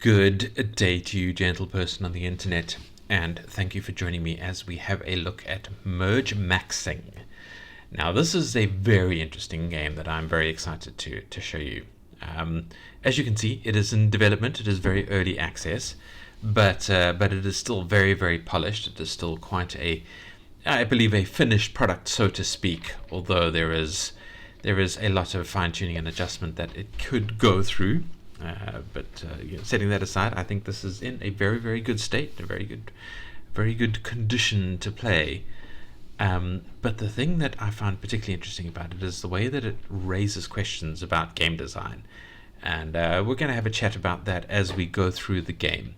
Good day to you, gentle person on the internet, and thank you for joining me as we have a look at MergeMaxxing. Now, this is a very interesting game that I'm very excited to show you. As you can see, it is in development. It is very early access, but it is still very, very polished. It is still quite I believe, a finished product, so to speak. Although there is a lot of fine tuning and adjustment that it could go through. Setting that aside, I think this is in a very, very good state, a very good condition to play. But the thing that I find particularly interesting about it is the way that it raises questions about game design, and we're going to have a chat about that as we go through the game.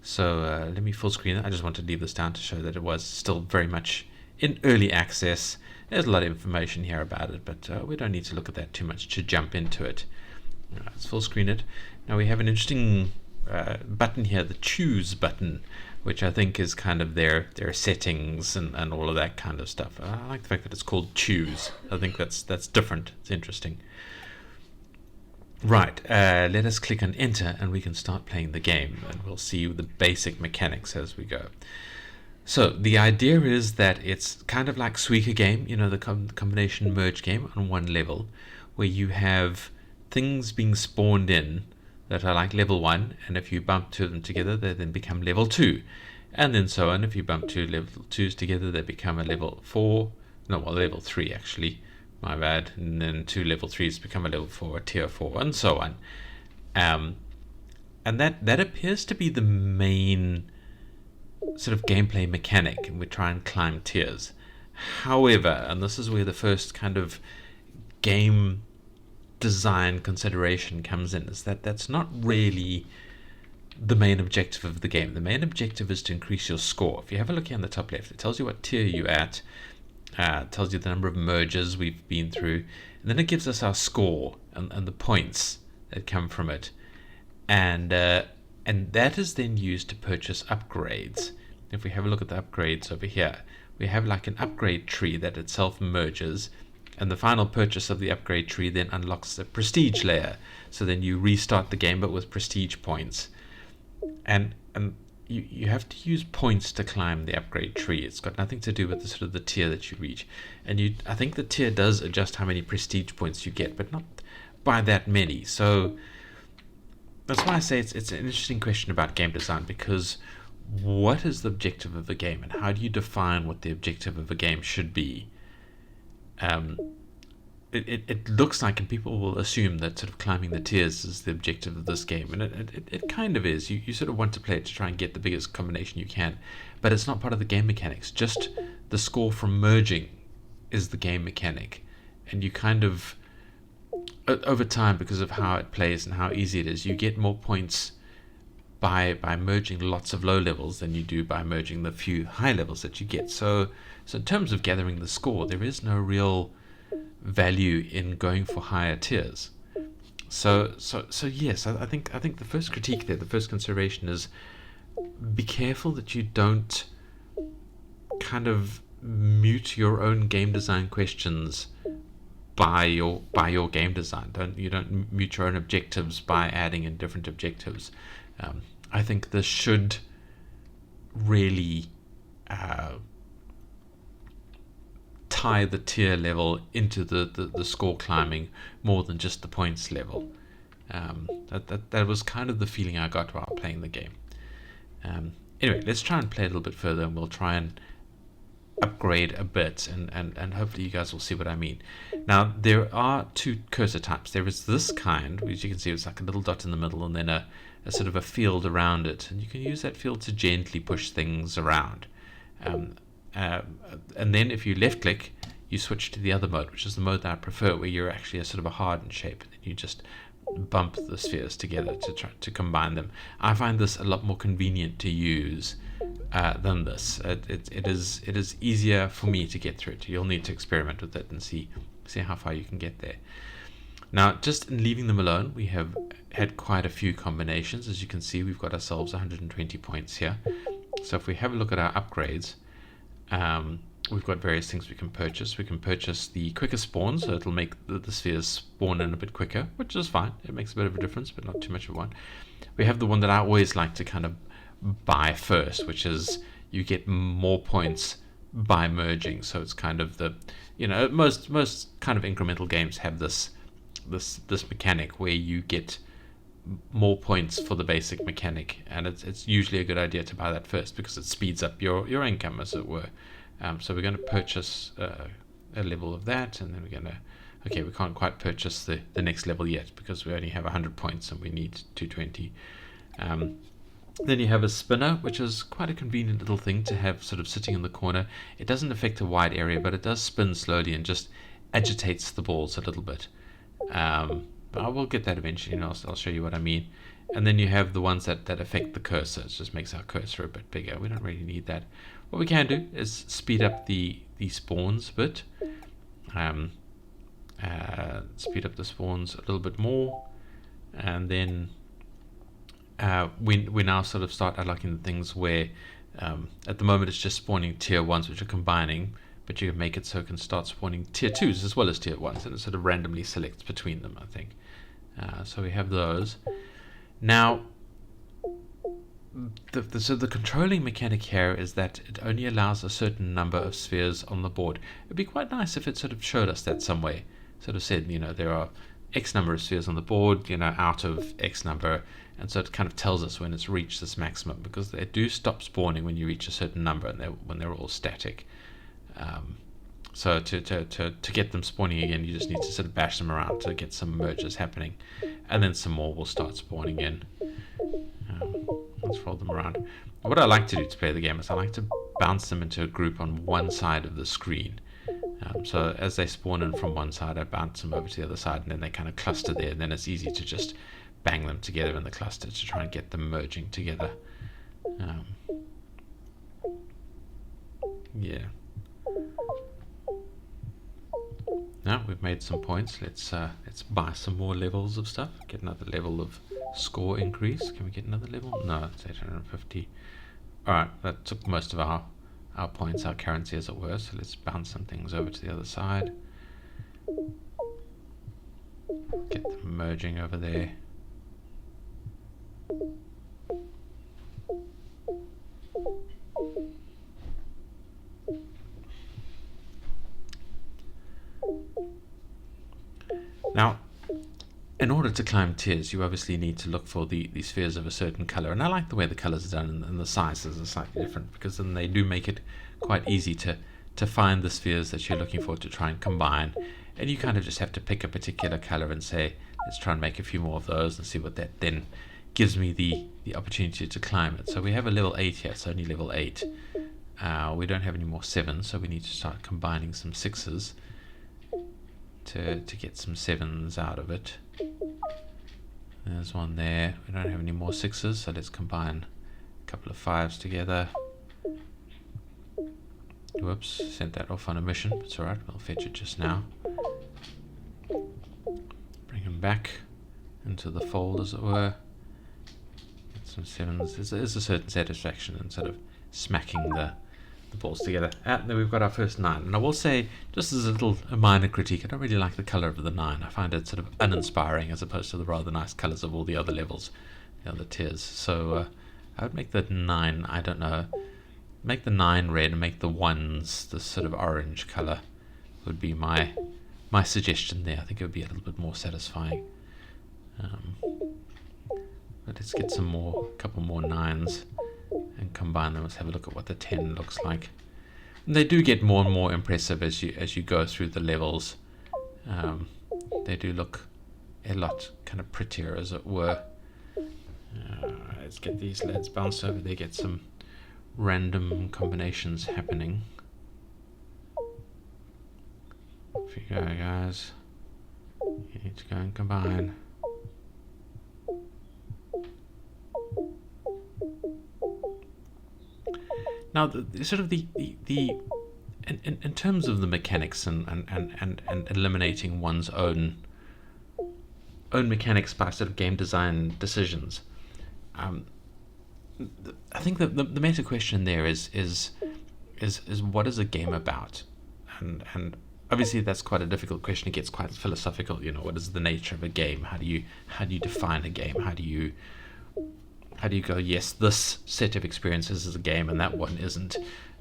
So let me full screen it. I just want to leave this down to show that it was still very much in early access. There's a lot of information here about it, but we don't need to look at that too much to jump into it. Let's full screen it. Now we have an interesting button here, the choose button, which I think is kind of their settings and all of that kind of stuff. I like the fact that it's called choose. I think that's different. It's interesting. Right, let us click on enter and we can start playing the game, and we'll see the basic mechanics as we go. So the idea is that it's kind of like Suika game, the combination merge game on one level, where you have things being spawned in that are like level 1, and if you bump two of them together, they then become level 2, and then so on. If you bump two level 2s together, they become a level 4, level 3 actually, my bad, and then two level 3s become a level 4, a tier 4, and so on. And that appears to be the main sort of gameplay mechanic, and we try and climb tiers. However, and this is where the first kind of game design consideration comes in, is that's not really the main objective of the game. The main objective is to increase your score. If you have a look here on the top left, it tells you what tier you're at, it tells you the number of merges we've been through, and then it gives us our score and the points that come from it, and that is then used to purchase upgrades. If we have a look at the upgrades over here, we have like an upgrade tree that itself merges, and the final purchase of the upgrade tree then unlocks the prestige layer. So then you restart the game, but with prestige points. And you have to use points to climb the upgrade tree. It's got nothing to do with the sort of the tier that you reach. And I think the tier does adjust how many prestige points you get, but not by that many. So that's why I say it's an interesting question about game design, because what is the objective of the game, and how do you define what the objective of a game should be? It looks like, and people will assume that sort of climbing the tiers is the objective of this game, and it kind of is. You sort of want to play it to try and get the biggest combination you can, but it's not part of the game mechanics. Just the score from merging is the game mechanic, and you kind of, over time, because of how it plays and how easy it is, you get more points by merging lots of low levels than you do by merging the few high levels that you get. So in terms of gathering the score, there is no real value in going for higher tiers. So yes, I think the first critique there, the first consideration is, be careful that you don't kind of mute your own game design questions by your game design. You don't mute your own objectives by adding in different objectives. I think this should really tie the tier level into the score climbing more than just the points level. That was kind of the feeling I got while playing the game. Anyway, let's try and play a little bit further, and we'll try and upgrade a bit, and hopefully you guys will see what I mean. Now, there are two cursor types. There is this kind, which you can see it's like a little dot in the middle, and then a sort of a field around it, and you can use that field to gently push things around. And then if you left click, you switch to the other mode, which is the mode that I prefer, where you're actually a sort of a hardened shape, and you just bump the spheres together to try to combine them. I find this a lot more convenient to use than this. It is easier for me to get through it. You'll need to experiment with it and see how far you can get there. Now, just in leaving them alone, we have had quite a few combinations. As you can see, we've got ourselves 120 points here. So if we have a look at our upgrades, we've got various things we can purchase. We can purchase the quicker spawn, so it'll make the spheres spawn in a bit quicker, which is fine. It makes a bit of a difference, but not too much of one. We have the one that I always like to kind of buy first, which is you get more points by merging. So it's kind of the, most kind of incremental games have this mechanic where you get more points for the basic mechanic, and it's usually a good idea to buy that first because it speeds up your income, as it were. So we're going to purchase a level of that, and then we're going to, okay, we can't quite purchase the next level yet because we only have 100 points and we need 220. Then you have a spinner, which is quite a convenient little thing to have sort of sitting in the corner. It doesn't affect a wide area, but it does spin slowly and just agitates the balls a little bit. But I will get that eventually, and I'll show you what I mean. And then you have the ones that affect the cursor. It just makes our cursor a bit bigger. We don't really need that. What we can do is speed up the spawns a bit. Speed up the spawns a little bit more. And then we now sort of start unlocking the things where at the moment it's just spawning tier 1s, which are combining, but you can make it so it can start spawning tier 2s as well as tier 1s, and it sort of randomly selects between them, I think. So we have those. Now, so the controlling mechanic here is that it only allows a certain number of spheres on the board. It'd be quite nice if it sort of showed us that some way. Sort of said, there are X number of spheres on the board, out of X number, and so it kind of tells us when it's reached this maximum, because they do stop spawning when you reach a certain number, and when they're all static. So to get them spawning again, you just need to sort of bash them around to get some merges happening, and then some more will start spawning in. Let's roll them around. What I like to do to play the game is I like to bounce them into a group on one side of the screen. So as they spawn in from one side, I bounce them over to the other side, and then they kind of cluster there, and then it's easy to just bang them together in the cluster to try and get them merging together. Yeah. Now we've made some points. Let's buy some more levels of stuff. Get another level of score increase. Can we get another level? No, it's 850. Alright, that took most of our points, our currency as it were, so let's bounce some things over to the other side. Get them merging over there. Now, in order to climb tiers, you obviously need to look for the spheres of a certain color, and I like the way the colors are done, and the sizes are slightly different, because then they do make it quite easy to find the spheres that you're looking for to try and combine. And you kind of just have to pick a particular color and say, let's try and make a few more of those and see what that then gives me the opportunity to climb it. So we have a level 8 here, it's only level 8. We don't have any more 7s, so we need to start combining some 6s to get some 7s out of it. There's one there. We don't have any more 6s, so let's combine a couple of 5s together. Whoops, sent that off on a mission. It's alright, we'll fetch it just now. Bring them back into the fold, as it were. Get some 7s. There's a certain satisfaction in sort of smacking the balls together. And then we've got our first 9. And I will say, just as a minor critique, I don't really like the colour of the 9. I find it sort of uninspiring as opposed to the rather nice colours of all the other levels, the other tiers. So I would make the 9, I don't know, make the 9 red and make the 1s the sort of orange colour would be my suggestion there. I think it would be a little bit more satisfying. But let's get a couple more 9s and combine them. Let's have a look at what the 10 looks like. And they do get more and more impressive as you go through the levels. They do look a lot kind of prettier, as it were. Let's get these lads bounced over there, get some random combinations happening. Off you go, guys. You need to go and combine. Now, in terms of the mechanics and eliminating one's own mechanics by sort of game design decisions, I think that the meta question there is is what is a game about? And obviously that's quite a difficult question. It gets quite philosophical. What is the nature of a game? How do you define a game? How do you go, yes, this set of experiences is a game and that one isn't?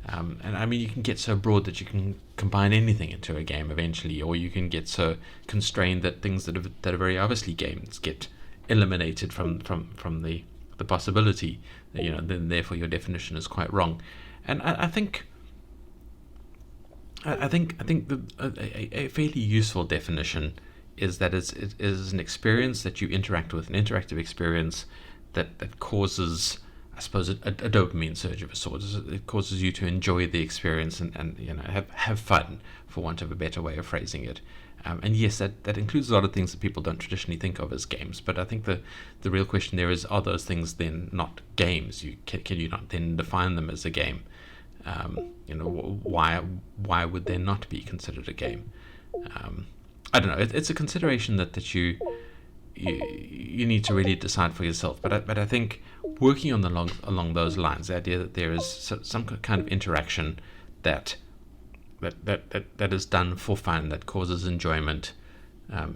And I mean, you can get so broad that you can combine anything into a game eventually, or you can get so constrained that things that are very obviously games get eliminated from the possibility. Then therefore your definition is quite wrong. And I think a fairly useful definition is that it is an experience that you interact with, an interactive experience that causes, I suppose, a dopamine surge of a sort. It causes you to enjoy the experience and have fun, for want of a better way of phrasing it. And yes, that includes a lot of things that people don't traditionally think of as games. But I think the real question there is, are those things then not games? Can you not then define them as a game? Why would they not be considered a game? I don't know. It's a consideration that you need to really decide for yourself. But I think working along those lines, the idea that there is some kind of interaction that is done for fun, that causes enjoyment,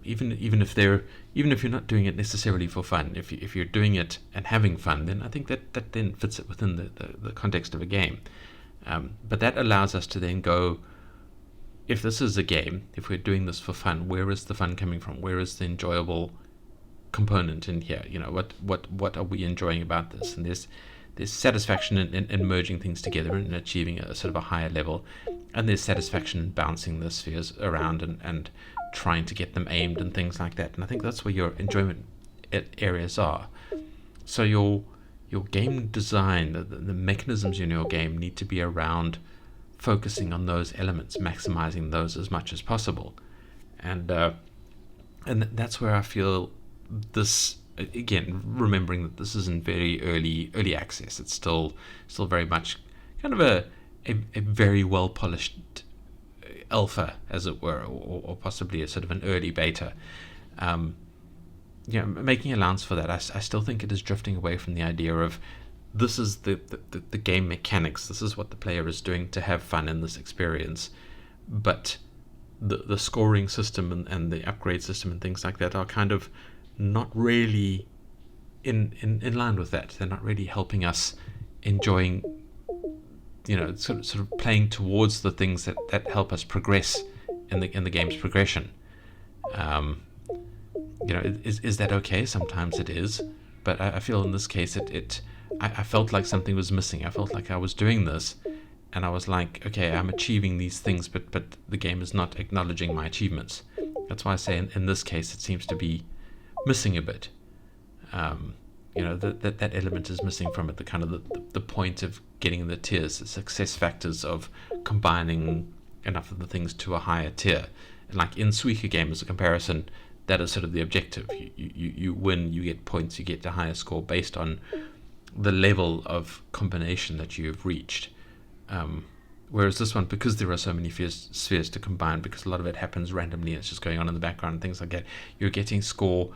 even if you're not doing it necessarily for fun, if you're doing it and having fun, then I think that then fits it within the context of a game. But that allows us to then go, if this is a game, if we're doing this for fun, where is the fun coming from? Where is the enjoyable component in here? What are we enjoying about this? And there's satisfaction in merging things together and achieving a sort of a higher level, and there's satisfaction in bouncing the spheres around and trying to get them aimed and things like that. And I think that's where your enjoyment areas are. So your game design, the mechanisms in your game need to be around focusing on those elements, maximizing those as much as possible. And that's where I feel this, again, remembering that this is in very early access. It's still very much kind of a very well polished alpha, as it were, or possibly a sort of an early beta. Making allowance for that, I still think it is drifting away from the idea of this is the game mechanics. This is what the player is doing to have fun in this experience, but the scoring system and the upgrade system and things like that are kind of not really in line with that. They're not really helping us enjoying, sort of playing towards the things that help us progress in the game's progression. Is that okay? Sometimes it is, but I feel in this case I felt like something was missing. I felt like I was doing this, and I was like, okay, I'm achieving these things, but the game is not acknowledging my achievements. That's why I say in this case it seems to be missing a bit. That element is missing from it. The kind of the point of getting the tiers, the success factors of combining enough of the things to a higher tier. And like in Suika game as a comparison, that is sort of the objective. You win, you get points, you get a higher score based on the level of combination that you've reached. Whereas this one, because there are so many spheres to combine, because a lot of it happens randomly, it's just going on in the background and things like that, you're getting score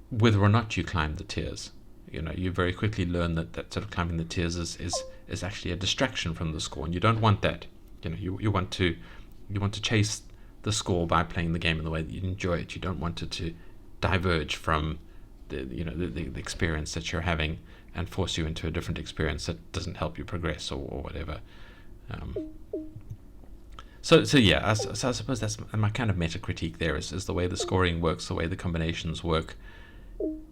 whether or not you climb the tiers. You very quickly learn that sort of climbing the tiers is actually a distraction from the score, and you don't want that. You want to chase the score by playing the game in the way that you enjoy it. You don't want it to diverge from the experience that you're having and force you into a different experience that doesn't help you progress or whatever. So I suppose that's my kind of meta critique there is the way the scoring works, the way the combinations work.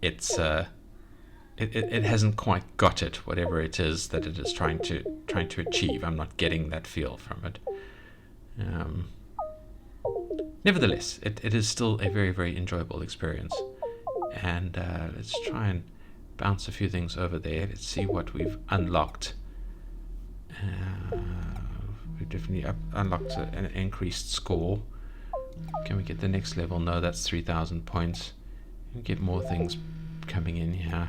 It hasn't quite got it, whatever it is that it is trying to achieve. I'm not getting that feel from it. Nevertheless, it is still a very, very enjoyable experience. And let's try and bounce a few things over there. Let's see what we've unlocked. We've definitely unlocked an increased score. Can we get the next level? No, that's 3,000 points. We get more things coming in here.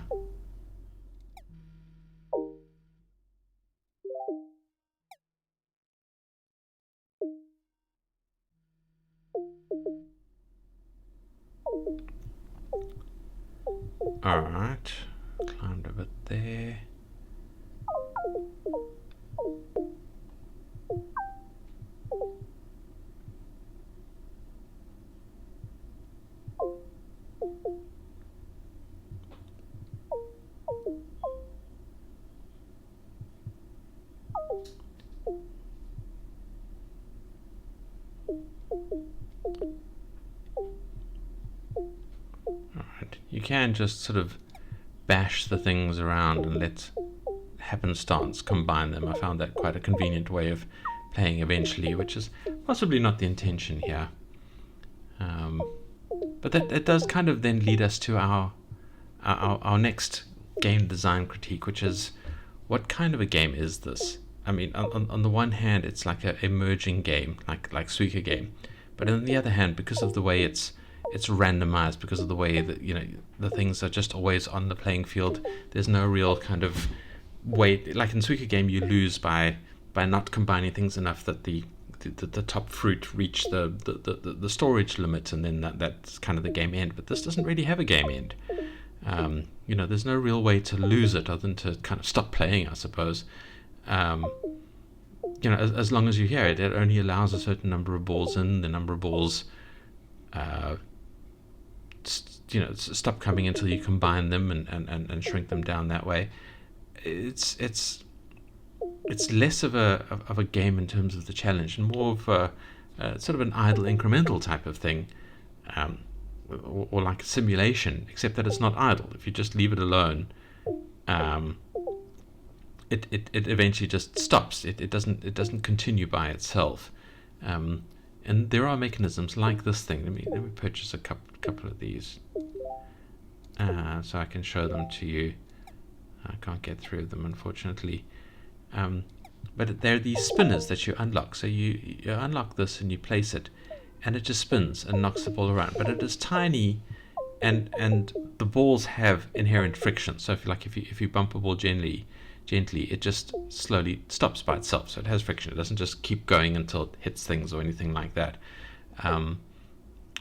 Alright, climbed a bit there. Alright, you can just sort of bash the things around and let happenstance combine them. I found that quite a convenient way of playing eventually, which is possibly not the intention here. But that does kind of then lead us to our next game design critique, which is, what kind of a game is this? I mean, on the one hand, it's like a emerging game, like Suika game, but on the other hand, because of the way it's randomized, because of the way that, you know, the things are just always on the playing field, there's no real kind of way. Like in Suika game, you lose by not combining things enough that the top fruit reach the storage limit, and then that's kind of the game end. But this doesn't really have a game end. You know, there's no real way to lose it other than to kind of stop playing, I suppose. You know, as long as you hear it, it only allows a certain number of balls in. The number of balls, you know, stop coming until you combine them and shrink them down that way. It's less of a game in terms of the challenge, and more of a sort of an idle incremental type of thing, or like a simulation, except that it's not idle. If you just leave it alone, it eventually just stops. It doesn't continue by itself. And there are mechanisms like this thing. Let me purchase a couple of these, so I can show them to you. I can't get through them, unfortunately. But there are these spinners that you unlock. So you unlock this and you place it, and it just spins and knocks the ball around. But it is tiny, and the balls have inherent friction. So if you bump a ball gently, it just slowly stops by itself. So it has friction. It doesn't just keep going until it hits things or anything like that.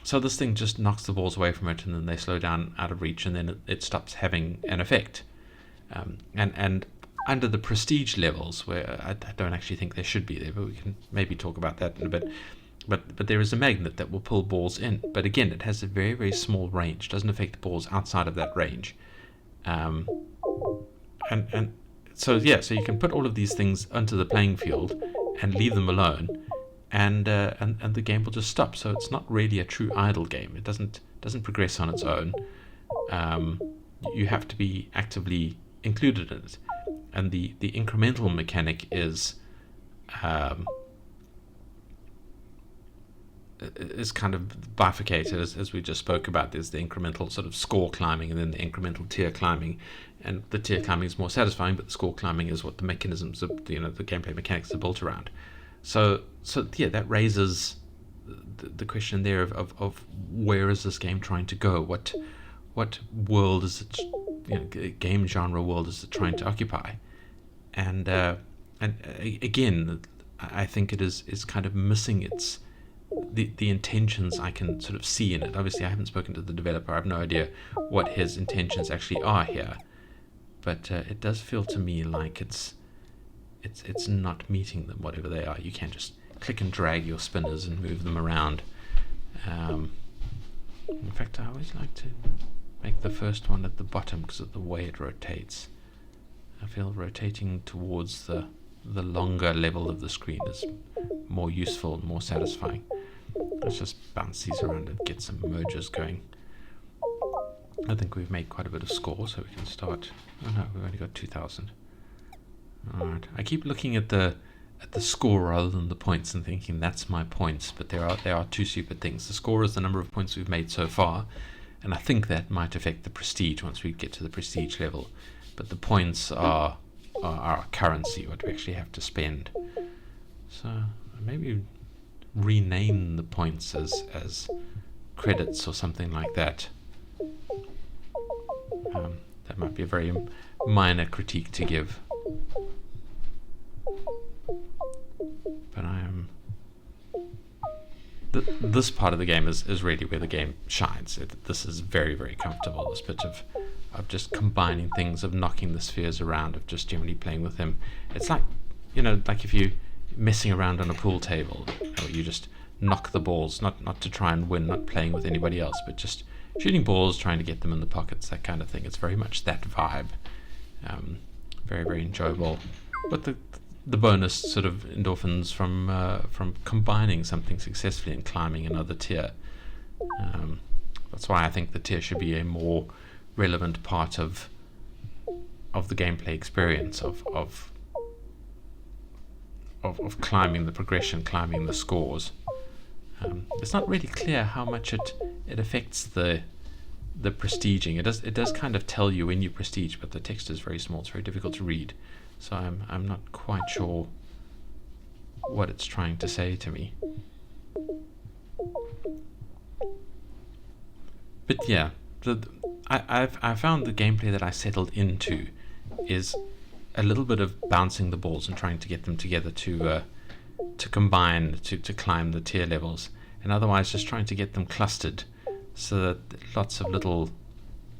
So this thing just knocks the balls away from it, and then they slow down out of reach, and then it stops having an effect. And under the prestige levels, where I don't actually think there should be there, but we can maybe talk about that in a bit. But there is a magnet that will pull balls in. But again, it has a very, very small range. It doesn't affect the balls outside of that range. So you can put all of these things onto the playing field and leave them alone, and the game will just stop. So it's not really a true idle game. It doesn't progress on its own. You have to be actively included in it, and the incremental mechanic is kind of bifurcated, as we just spoke about. There's the incremental sort of score climbing, and then the incremental tier climbing, and the tier climbing is more satisfying, but the score climbing is what the mechanisms of the gameplay mechanics are built around. So yeah, that raises the question there of where is this game trying to go? What world is it, game genre world is it trying to occupy? And again, I think it is kind of missing the intentions I can sort of see in it. Obviously, I haven't spoken to the developer. I have no idea what his intentions actually are here, but it does feel to me like it's not meeting them, whatever they are. You can't just click and drag your spinners and move them around. In fact, I always like to make the first one at the bottom because of the way it rotates. I feel rotating towards the longer level of the screen is more useful and more satisfying. Let's just bounce these around and get some mergers going. I think we've made quite a bit of score, so we can start. Oh no, we've only got 2,000. Alright, I keep looking at the score rather than the points and thinking that's my points, but there are two stupid things. The score is the number of points we've made so far, and I think that might affect the prestige once we get to the prestige level. But the points are our currency, what we actually have to spend. So maybe rename the points as credits or something like that. That might be a very minor critique to give. But this part of the game is really where the game shines. This is very, very comfortable. This bit of just combining things, of knocking the spheres around, of just generally playing with them. It's like, like if you're messing around on a pool table, or you just knock the balls, not to try and win, not playing with anybody else, but just shooting balls, trying to get them in the pockets, that kind of thing. It's very much that vibe. Very, very enjoyable. But the bonus sort of endorphins from combining something successfully and climbing another tier. That's why I think the tier should be a more relevant part of the gameplay experience of climbing the progression, climbing the scores. It's not really clear how much it affects the prestiging. It does kind of tell you when you prestige, but the text is very small. It's very difficult to read, so I'm not quite sure what it's trying to say to me. But yeah, I found the gameplay that I settled into is a little bit of bouncing the balls and trying to get them together to combine to climb the tier levels, and otherwise just trying to get them clustered so that lots of little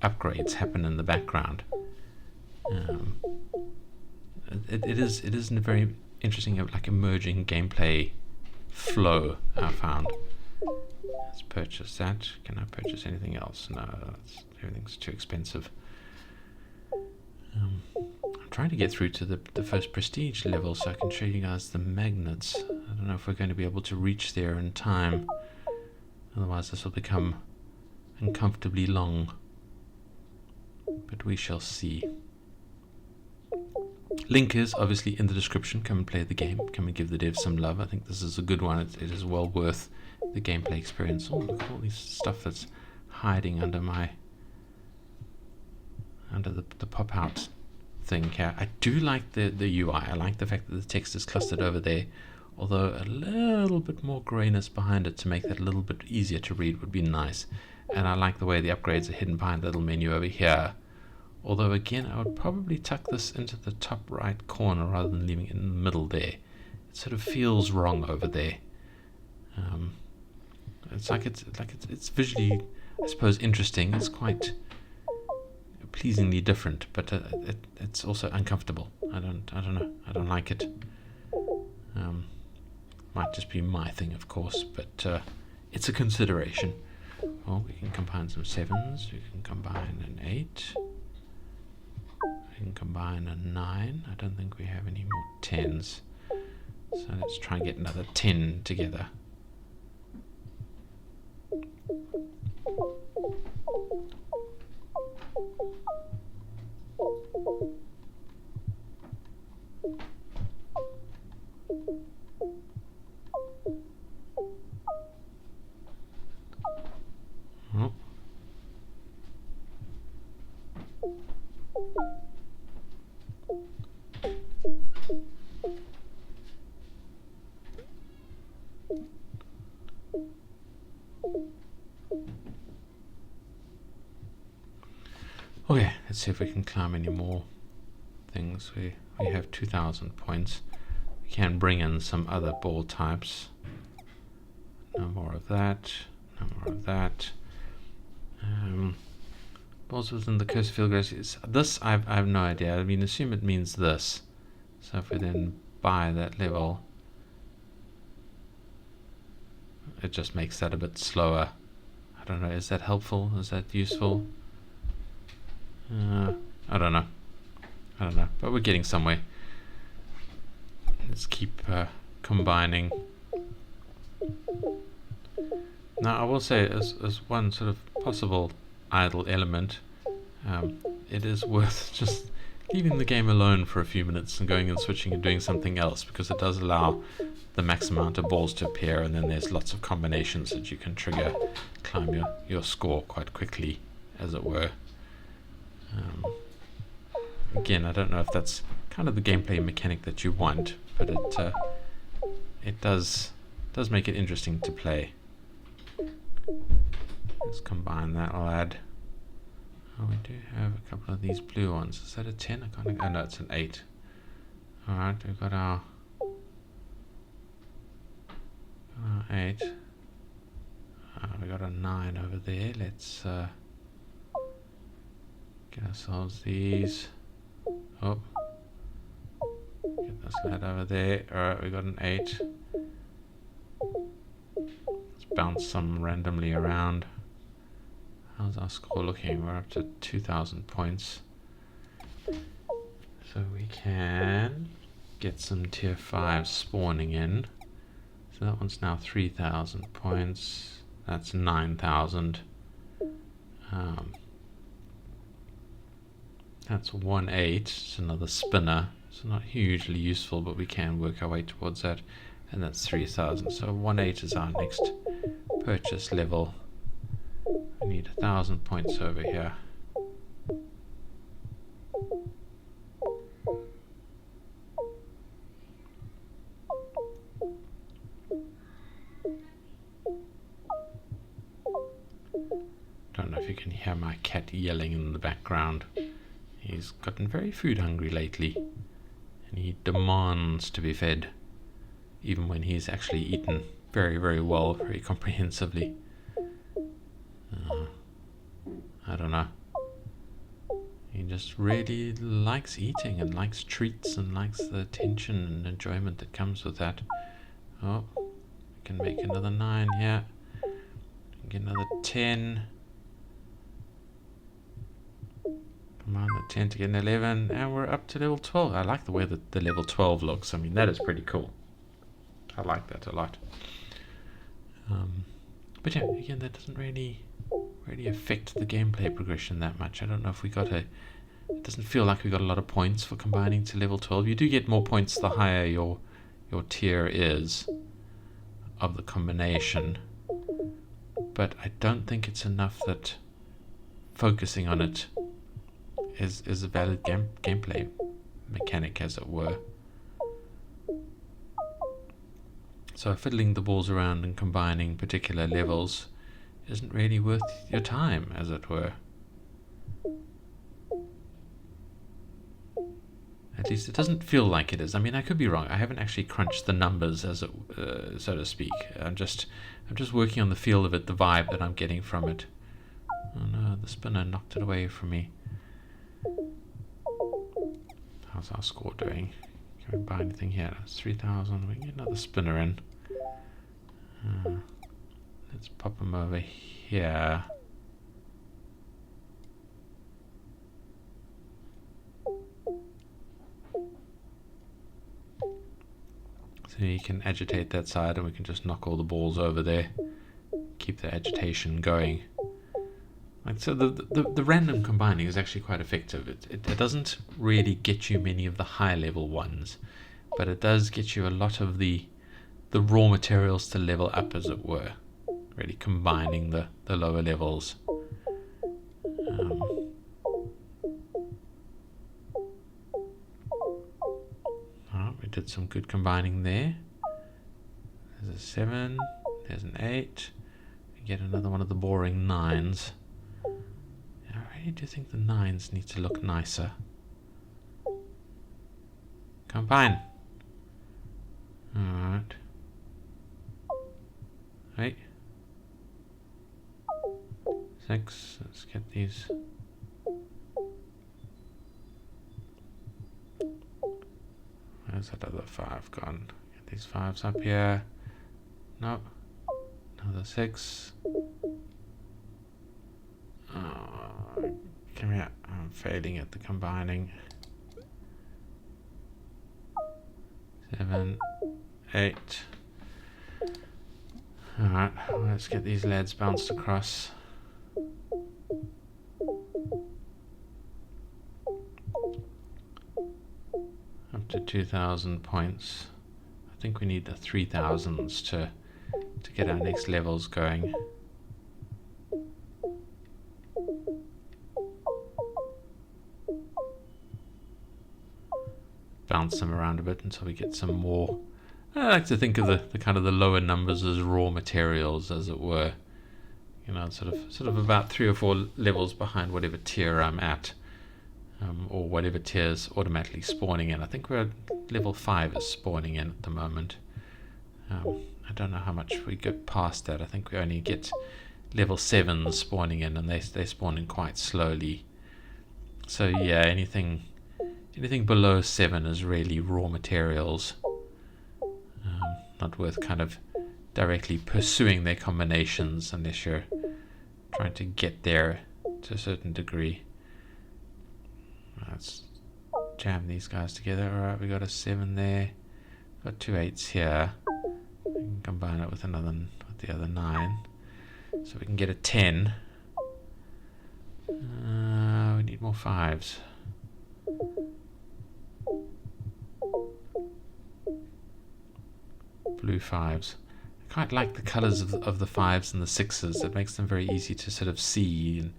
upgrades happen in the background. It is a very interesting, like, emerging gameplay flow I found. Let's purchase that. Can I purchase anything else? No, everything's too expensive. I'm trying to get through to the first prestige level so I can show you guys the magnets. I don't know if we're going to be able to reach there in time. Otherwise this will become uncomfortably long. But we shall see. Link is obviously in the description. Come and play the game. Come and give the devs some love. I think this is a good one. It is well worth the gameplay experience. Oh, look at all this stuff that's hiding under the pop-out thing here. I do like the UI. I like the fact that the text is clustered over there, although a little bit more grayness behind it to make that a little bit easier to read would be nice. And I like the way the upgrades are hidden behind the little menu over here. Although again, I would probably tuck this into the top right corner rather than leaving it in the middle there. It sort of feels wrong over there. It's visually, I suppose, interesting. It's quite pleasingly different, but it's also uncomfortable. I don't know. I don't like it. Might just be my thing, of course, but it's a consideration. Well, we can combine some 7s. We can combine an 8. We can combine a 9. I don't think we have any more 10s. So let's try and get another 10 together. Oh. Okay, let's see if we can climb any more things. We have 2,000 points. We can bring in some other ball types. No more of that. No more of that. Balls within the cursor field goes. This I have no idea. I mean, assume it means this. So if we then buy that level, it just makes that a bit slower. I don't know. Is that helpful? Is that useful? I don't know. But we're getting somewhere. Let's keep combining. Now, I will say, as one sort of possible idle element, it is worth just leaving the game alone for a few minutes and going and switching and doing something else, because it does allow the max amount of balls to appear, and then there's lots of combinations that you can trigger, climb your score quite quickly, as it were. Again, I don't know if that's kind of the gameplay mechanic that you want, but it does make it interesting to play. Let's combine that. I'll add. Oh, we do have a couple of these blue ones. Is that a 10? I can't. Oh no, it's an 8. All right, we've got our 8. We got a 9 over there. Let's get ourselves these. Oh, get this lad over there. Alright, we got an 8. Let's bounce some randomly around. How's our score looking? We're up to 2,000 points. So we can get some tier 5 spawning in. So that one's now 3,000 points. That's 9,000. That's 1/8. It's another spinner. It's not hugely useful, but we can work our way towards that. And that's 3,000. So 1/8 is our next purchase level. We need 1,000 points over here. Don't know if you can hear my cat yelling in the background. He's gotten very food hungry lately, and he demands to be fed, even when he's actually eaten very, very well, very comprehensively. I don't know. He just really likes eating and likes treats and likes the attention and enjoyment that comes with that. Oh, we can make another 9 here. Get another 10. Come on, the 10 to get an 11, and we're up to level 12. I like the way that the level 12 looks. I mean, that is pretty cool. I like that a lot. But yeah, again, that doesn't really affect the gameplay progression that much. I don't know if we got it doesn't feel like we got a lot of points for combining to level 12. You do get more points the higher your tier is of the combination, but I don't think it's enough that focusing on it is a valid gameplay mechanic, as it were. So fiddling the balls around and combining particular levels isn't really worth your time, as it were. At least it doesn't feel like it is. I mean, I could be wrong. I haven't actually crunched the numbers, as it, so to speak. I'm just working on the feel of it, the vibe that I'm getting from it. Oh no, the spinner knocked it away from me. How's our score doing? Can we buy anything here? It's 3,000. We can get another spinner in. Let's pop them over here. So you can agitate that side, and we can just knock all the balls over there. Keep the agitation going. Like, so the random combining is actually quite effective. It doesn't really get you many of the high level ones, but it does get you a lot of the raw materials to level up, as it were. Really combining the lower levels. We did some good combining there. There's a 7, there's an 8. We get another one of the boring 9s. I really do think the 9s need to look nicer. Combine. Alright. Hey. 6. Let's get these. Where's that other 5 gone? Get these 5s up here. No. Another 6. Oh, come here. I'm failing at the combining. 7, 8. Alright, let's get these lads bounced across. Up to 2,000 points. I think we need the 3,000s to get our next levels going. Bounce them around a bit until we get some more. I like to think of the kind of the lower numbers as raw materials, as it were. You know, sort of about 3 or 4 levels behind whatever tier I'm at, or whatever tier's automatically spawning in. I think we're at level 5 is spawning in at the moment. I don't know how much we get past that. I think we only get level 7 spawning in, and they spawn in quite slowly. So yeah, anything below 7 is really raw materials. Not worth kind of directly pursuing their combinations unless you're trying to get there to a certain degree. Let's jam these guys together. Alright, we got a 7 there. Got 2 8s here. We can combine it with the other 9. So we can get a 10. We need more 5s. Blue 5s. I quite like the colours of the 5s and the 6s. It makes them very easy to sort of see, and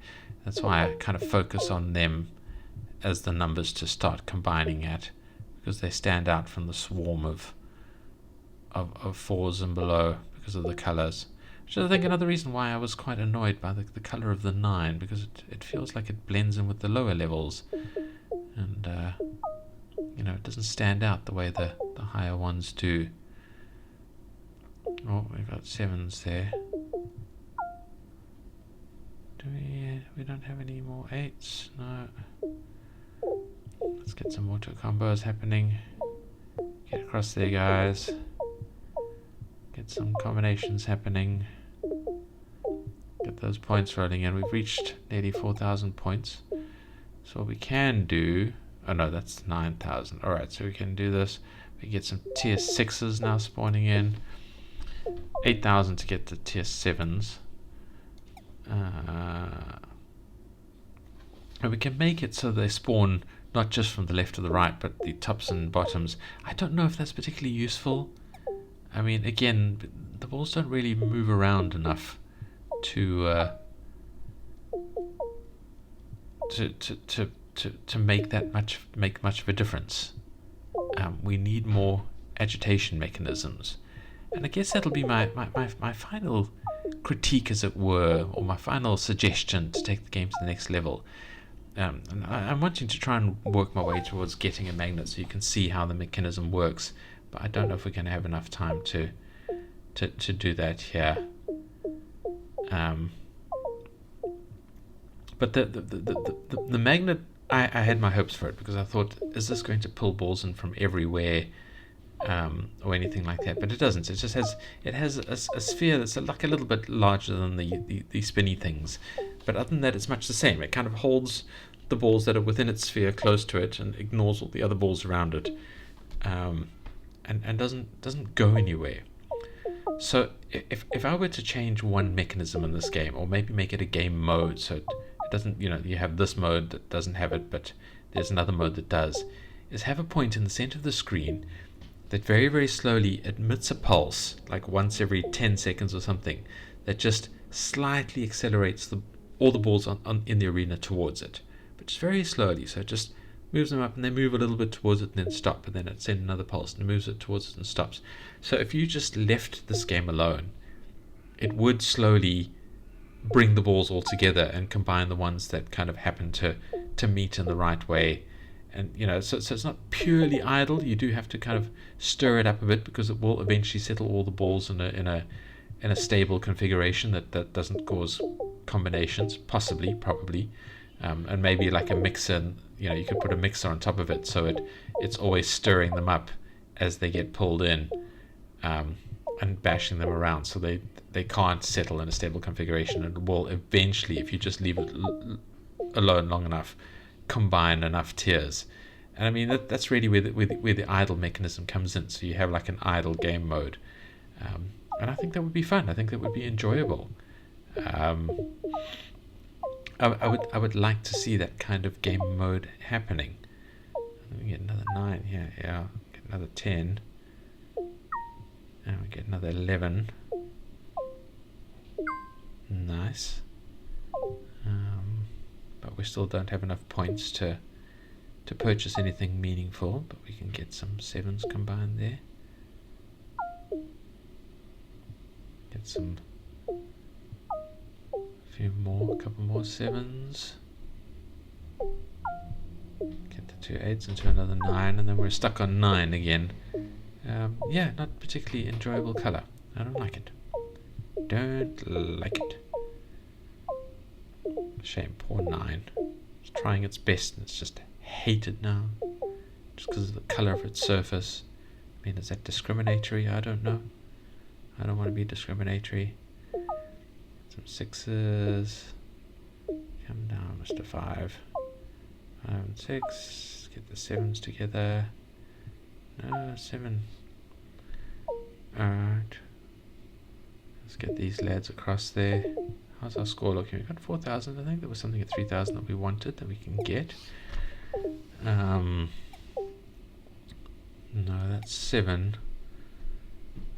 that's why I kind of focus on them as the numbers to start combining at, because they stand out from the swarm of 4s and below because of the colours. Which is, I think, another reason why I was quite annoyed by the colour of the 9, because it feels like it blends in with the lower levels, and it doesn't stand out the way the higher ones do. Oh, we've got 7s there. Do we don't have any more 8s? No. Let's get some auto combos happening. Get across there, guys. Get some combinations happening. Get those points rolling in. We've reached nearly 4,000 points. So what we can do... Oh no, that's 9,000. Alright, so we can do this. We get some tier 6s now spawning in. 8,000 to get to tier 7s. And we can make it so they spawn not just from the left to the right, but the tops and bottoms. I don't know if that's particularly useful. I mean, again, the balls don't really move around enough to make much of a difference. We need more agitation mechanisms, and I guess that'll be my final critique, as it were, or my final suggestion to take the game to the next level. And I'm wanting to try and work my way towards getting a magnet so you can see how the mechanism works, but I don't know if we're going to have enough time to do that here. But the magnet, I had my hopes for it, because I thought, is this going to pull balls in from everywhere, or anything like that? But it doesn't. It just has a sphere that's like a little bit larger than the spinny things. But other than that, it's much the same. It kind of holds the balls that are within its sphere close to it and ignores all the other balls around it, and doesn't go anywhere. So if I were to change one mechanism in this game, or maybe make it a game mode, so it doesn't, you have this mode that doesn't have it, but there's another mode that does, is have a point in the center of the screen that very, very slowly emits a pulse, like once every 10 seconds or something, that just slightly accelerates all the balls in the arena towards it, but just very slowly. So it just moves them up, and they move a little bit towards it and then stop, and then it sends another pulse and moves it towards it and stops. So if you just left this game alone, it would slowly bring the balls all together and combine the ones that kind of happen to meet in the right way. And so it's not purely idle. You do have to kind of stir it up a bit, because it will eventually settle all the balls in a stable configuration that doesn't cause combinations, probably, and maybe like a mixer. You could put a mixer on top of it, so it's always stirring them up as they get pulled in, and bashing them around, so they can't settle in a stable configuration, and will eventually, if you just leave it alone long enough, combine enough tiers. And I mean, that's really where the idle mechanism comes in. So you have like an idle game mode, and I think that would be fun. I think that would be enjoyable. I would like to see that kind of game mode happening. Let me get another 9 here. Yeah, get another 10, and we get another 11. Nice. But we still don't have enough points to purchase anything meaningful, but we can get some 7s combined there. Get a couple more 7s. Get the 2 8s into another 9, and then we're stuck on 9 again. Yeah, not particularly enjoyable color. I don't like it. Don't like it. Shame, poor 9. It's trying its best, and it's just hated now, just because of the color of its surface. I mean, is that discriminatory? I don't know. I don't want to be discriminatory. Some 6s. Come down, Mr. 5. 5 and 6. Get the 7s together. No, 7. Alright. Let's get these lads across there. how's our score looking? We got 4,000. I think there was something at 3,000 that we wanted that we can get. No, that's 7.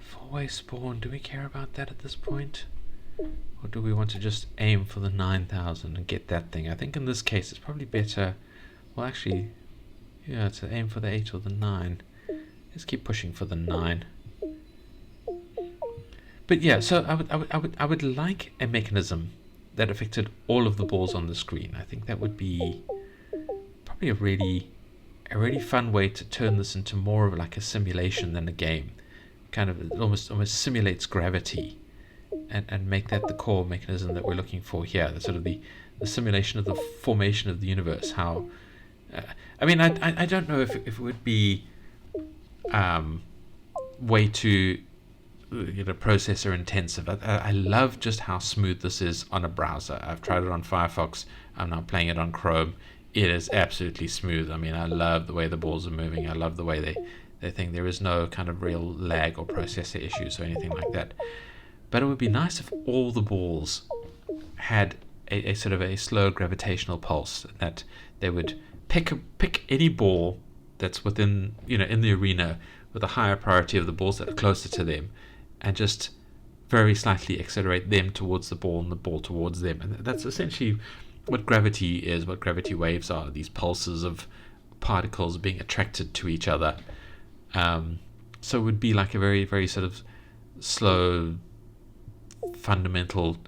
4-way spawn. Do we care about that at this point? Or do we want to just aim for the 9,000 and get that thing? I think in this case it's probably better. Well, actually, yeah, to aim for the 8 or the 9. Let's keep pushing for the 9. But yeah, so I would like a mechanism that affected all of the balls on the screen. I think that would be probably a really fun way to turn this into more of like a simulation than a game. Kind of, it almost simulates gravity, and make that the core mechanism that we're looking for here. The sort of the simulation of the formation of the universe. How, I mean, I don't know if it would be way too processor intensive. I love just how smooth this is on a browser. I've tried it on Firefox. I'm now playing it on Chrome. It is absolutely smooth. I mean, I love the way the balls are moving. I love the way they think. There is no kind of real lag or processor issues or anything like that. But it would be nice if all the balls had a sort of a slow gravitational pulse, that they would pick any ball that's within, in the arena with a higher priority of the balls that are closer to them, and just very slightly accelerate them towards the ball and the ball towards them. And that's essentially what gravity is, what gravity waves are, these pulses of particles being attracted to each other. So it would be like a very, very sort of slow, fundamental,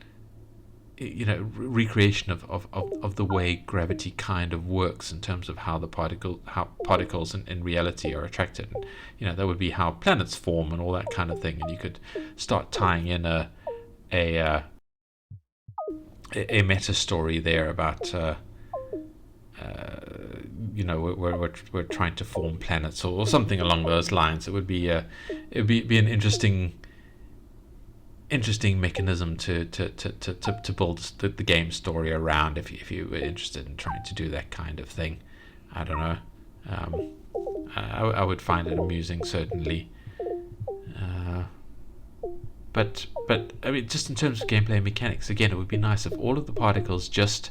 recreation of the way gravity kind of works in terms of how particles in reality are attracted. And, that would be how planets form and all that kind of thing. And you could start tying in a meta story there about we're trying to form planets or something along those lines. It would be an interesting mechanism to build the game story around, if you were interested in trying to do that kind of thing. I don't know. I would find it amusing, certainly. But I mean, just in terms of gameplay mechanics, again, it would be nice if all of the particles just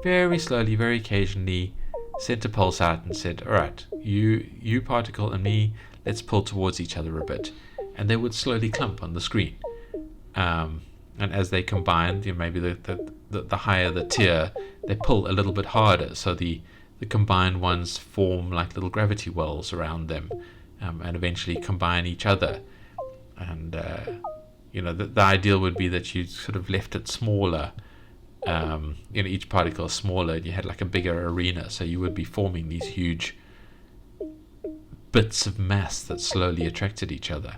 very slowly, very occasionally sent a pulse out and said, all right, you particle and me, let's pull towards each other a bit. And they would slowly clump on the screen. And as they combine, maybe the higher the tier, they pull a little bit harder. So the combined ones form like little gravity wells around them, and eventually combine each other. And the ideal would be that you sort of left it smaller. Each particle is smaller, and you had like a bigger arena. So you would be forming these huge bits of mass that slowly attracted each other.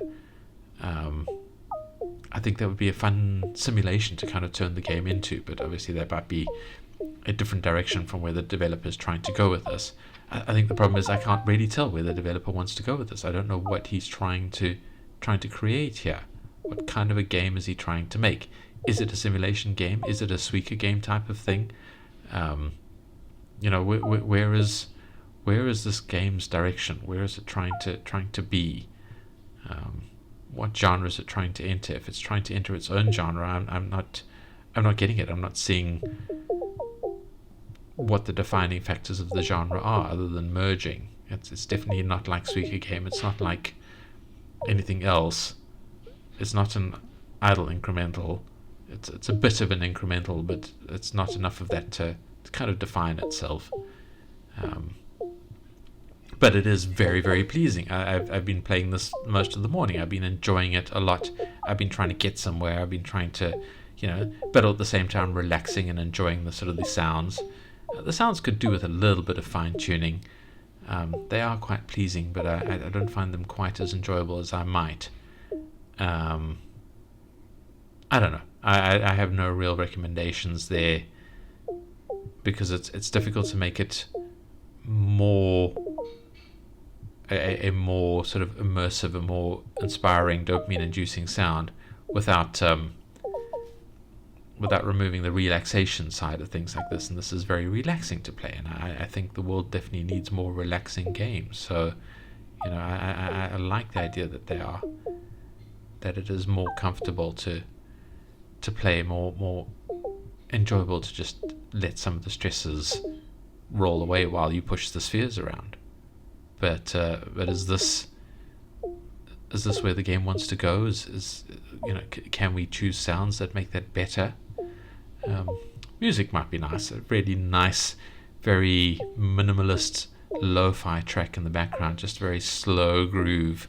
I think that would be a fun simulation to kind of turn the game into, but obviously that might be a different direction from where the developer is trying to go with this. I think the problem is I can't really tell where the developer wants to go with this. I don't know what he's trying to create here. What kind of a game is he trying to make? Is it a simulation game? Is it a Suika game type of thing? Where is this game's direction? Where is it trying to be? What genre is it trying to enter? If it's trying to enter its own genre, I'm not getting it. I'm not seeing what the defining factors of the genre are, other than merging. It's definitely not like Suika game. It's not like anything else. It's not an idle incremental. It's a bit of an incremental, but it's not enough of that to kind of define itself. But it is very, very pleasing. I've been playing this most of the morning. I've been enjoying it a lot. I've been trying to get somewhere. I've been trying to, but at the same time relaxing and enjoying the sort of the sounds. The sounds could do with a little bit of fine tuning. They are quite pleasing, but I don't find them quite as enjoyable as I might. I don't know. I have no real recommendations there, because it's difficult to make it more a more sort of immersive, a more inspiring, dopamine-inducing sound without removing the relaxation side of things like this. And this is very relaxing to play, and I think the world definitely needs more relaxing games. So, I like the idea that it is more comfortable to play, more enjoyable to just let some of the stresses roll away while you push the spheres around. But is this where the game wants to go? Can we choose sounds that make that better? Music might be nice. A really nice, very minimalist lo-fi track in the background, just very slow groove.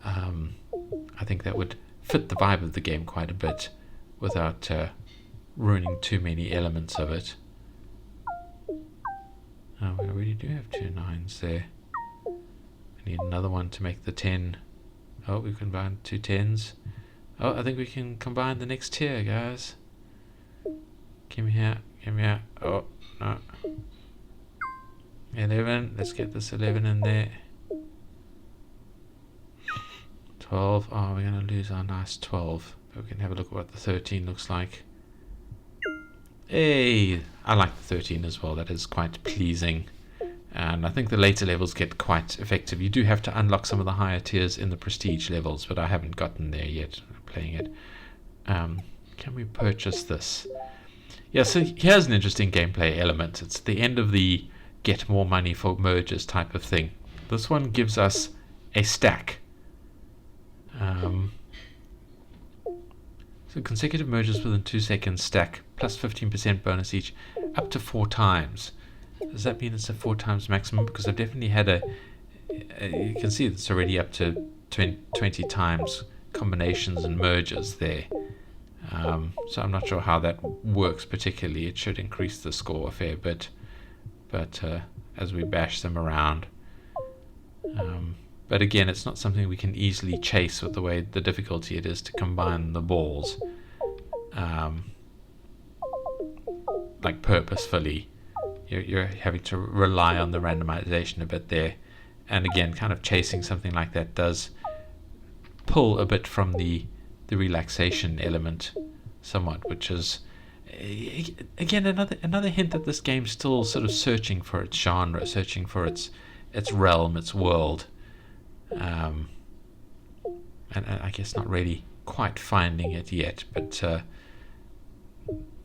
I think that would fit the vibe of the game quite a bit without ruining too many elements of it. Oh, we already do have 2 9s there. I need another one to make the 10. Oh, we combined 2 10s. Oh, I think we can combine the next tier, guys. Give me here. Oh, no. 11. Let's get this 11 in there. 12. Oh, we're going to lose our nice 12. But we can have a look at what the 13 looks like. Hey, I like the 13 as well. That is quite pleasing. And I think the later levels get quite effective. You do have to unlock some of the higher tiers in the prestige levels, but I haven't gotten there yet playing it. Can we purchase this? Yeah, so here's an interesting gameplay element. It's the end of the get more money for merges type of thing. This one gives us a stack. So consecutive merges within 2 seconds stack plus 15% bonus each up to 4 times. Does that mean it's a 4 times maximum? Because I've definitely had you can see it's already up to 20 times combinations and merges there. So I'm not sure how that works particularly. It should increase the score a fair bit, but as we bash them around. But again, it's not something we can easily chase with the way the difficulty it is to combine the balls, like purposefully. You're having to rely on the randomization a bit there, and again, kind of chasing something like that does pull a bit from the relaxation element somewhat, which is again another hint that this game's still sort of searching for its genre, searching for its realm, its world. And I guess not really quite finding it yet, but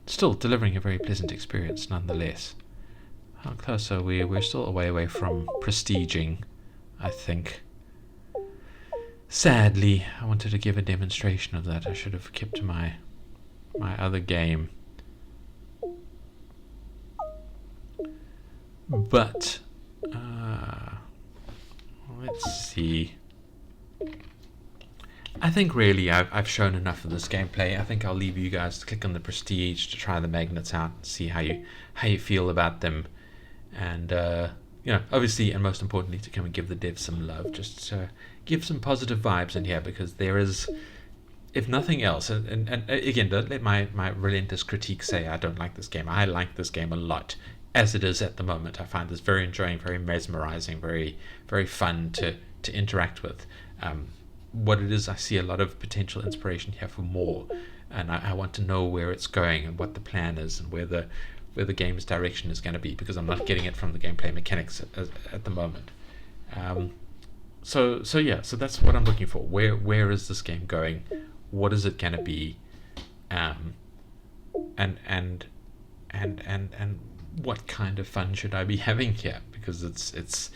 still delivering a very pleasant experience nonetheless. How close are we? We're still away from prestiging, I think. Sadly, I wanted to give a demonstration of that. I should have kept my other game. But let's see. I think really I've shown enough of this gameplay. I think I'll leave you guys to click on the prestige to try the magnets out and see how you feel about them, and obviously and most importantly to come and give the devs some love. Just give some positive vibes in here, because there is, if nothing else, and again, don't let my relentless critique say I don't like this game. I like this game a lot as it is at the moment. I find this very enjoying, very mesmerizing, very very fun to interact with. What it is, I see a lot of potential inspiration here for more, and I want to know where it's going and what the plan is and where the game's direction is going to be, because I'm not getting it from the gameplay mechanics at the moment. So that's what I'm looking for. Where is this game going? What is it going to be? And what kind of fun should I be having here? Because it's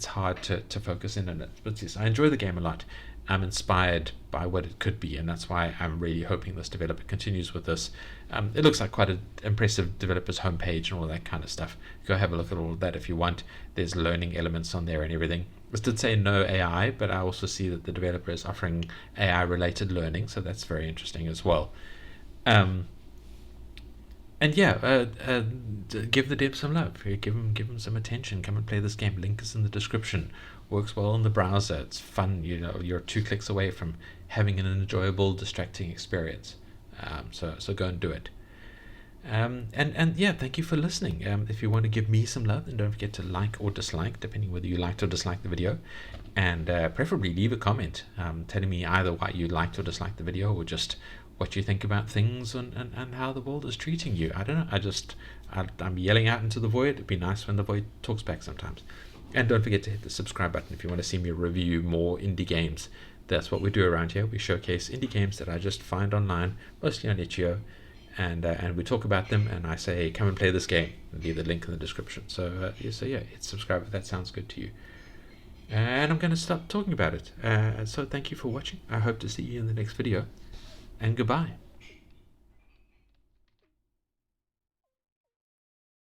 hard to focus in on it. But yes, I enjoy the game a lot. I'm inspired by what it could be, and that's why I'm really hoping this developer continues with this. It looks like quite an impressive developer's homepage and all that kind of stuff. Go have a look at all of that if you want. There's learning elements on there and everything. This did say no AI, but I also see that the developer is offering AI-related learning, so that's very interesting as well. And yeah, give the devs some love. Give them some attention. Come and play this game. Link is in the description. Works well in the browser. It's fun. You're 2 clicks away from having an enjoyable, distracting experience. So go and do it. And yeah, thank you for listening. If you want to give me some love, then don't forget to like or dislike, depending whether you liked or disliked the video, and preferably leave a comment telling me either why you liked or disliked the video, or just what you think about things and how the world is treating you. I don't know. I'm yelling out into the void. It'd be nice when the void talks back sometimes. And don't forget to hit the subscribe button if you want to see me review more indie games. That's what we do around here. We showcase indie games that I just find online, mostly on itch.io, and we talk about them, and I say, hey, come and play this game, and leave the link in the description. So yeah, hit subscribe if that sounds good to you. And I'm going to start talking about it. So thank you for watching. I hope to see you in the next video, and goodbye.